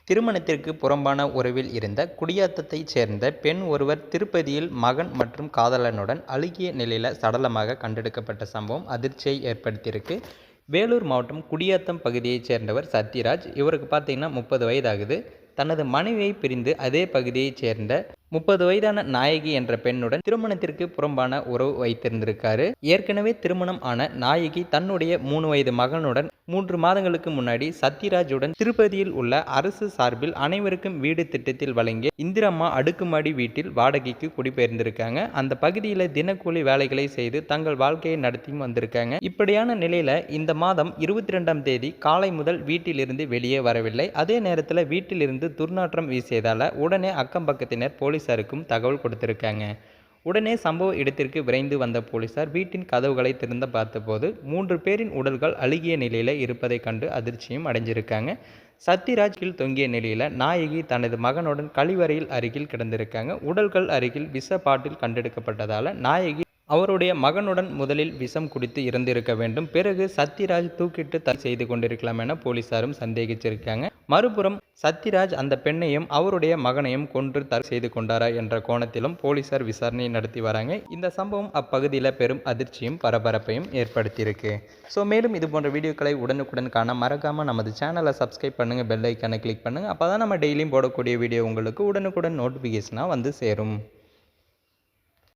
திருமணத்திற்கு புறம்பான உறவில் இருந்த குடியாத்தத்தைச் சேர்ந்த பெண் ஒருவர் திருப்பதியில் மகன் மற்றும் காதலனுடன் அழுகிய நிலையில் சடலமாக கண்டெடுக்கப்பட்ட சம்பவம் அதிர்ச்சியை ஏற்படுத்தியிருக்கு. வேலூர் மாவட்டம் குடியாத்தம் பகுதியைச் சேர்ந்தவர் சத்யராஜ். இவருக்கு பார்த்தீங்கன்னா 30 வயதாகுது. தனது மனைவியை பிரிந்து அதே பகுதியைச் சேர்ந்த 30 வயதான நாயகி என்ற பெண்ணுடன் திருமணத்திற்கு புறம்பான உறவு வைத்திருந்திருக்காரு. ஏற்கனவே திருமணம் ஆன நாயகி தன்னுடைய 3 வயது மகனுடன் 3 மாதங்களுக்கு முன்னாடி சத்யராஜுடன் திருப்பதியில் உள்ள அரசு சார்பில் அனைவருக்கும் வீடு திட்டத்தில் வழங்கிய இந்திரம்மா அடுக்குமாடி வீட்டில் வாடகைக்கு குடிபெயர்ந்திருக்காங்க. அந்த பகுதியில் தினக்கூலி வேலைகளை செய்து தங்கள் வாழ்க்கையை நடத்தியும் வந்திருக்காங்க. இப்படியான நிலையில இந்த மாதம் 22ஆம் தேதி காலை முதல் வீட்டிலிருந்து வெளியே வரவில்லை. அதே நேரத்தில் வீட்டிலிருந்து துர்நாற்றம் வீசியதால உடனே அக்கம் பக்கத்தினர் போலீசாருக்கும் தகவல் கொடுத்திருக்காங்க. உடனே சம்பவ இடத்திற்கு விரைந்து வந்த போலீசார் வீட்டின் கதவுகளை திறந்து பார்த்தபோது 3 பேரின் உடல்கள் அழுகிய நிலையில் இருப்பதை கண்டு அதிர்ச்சியும் அடைஞ்சிருக்காங்க. சத்யராஜ் கீழ் தொங்கிய நிலையில் நாயகி தனது மகனுடன் கழிவறையில் அருகில் கிடந்திருக்காங்க. உடல்கள் அருகில் விஷ பாட்டில் கண்டெடுக்கப்பட்டதால நாயகி அவருடைய மகனுடன் முதலில் விஷம் குடித்து இறந்திருக்க வேண்டும். பிறகு சத்யராஜ் தூக்கிட்டு செய்து கொண்டிருக்கலாம் என போலீசாரும் சந்தேகிச்சிருக்காங்க. மறுபுறம் சத்யராஜ் அந்த பெண்ணையும் அவருடைய மகனையும் கொன்று செய்து கொண்டாரா என்ற கோணத்திலும் போலீசார் விசாரணை நடத்தி வராங்க. இந்த சம்பவம் அப்பகுதியில் பெரும் அதிர்ச்சியும் பரபரப்பையும் ஏற்படுத்தியிருக்கு. மேலும் இது போன்ற வீடியோக்களை உடனுக்குடன் காண மறக்காமல் நமது சேனலை சப்ஸ்கிரைப் பண்ணுங்கள், பெல் ஐக்கானை கிளிக் பண்ணுங்கள். அப்போ தான் நம்ம டெய்லியும் போடக்கூடிய வீடியோ உங்களுக்கு உடனுக்குடன் நோட்டிஃபிகேஷனாக வந்து சேரும்.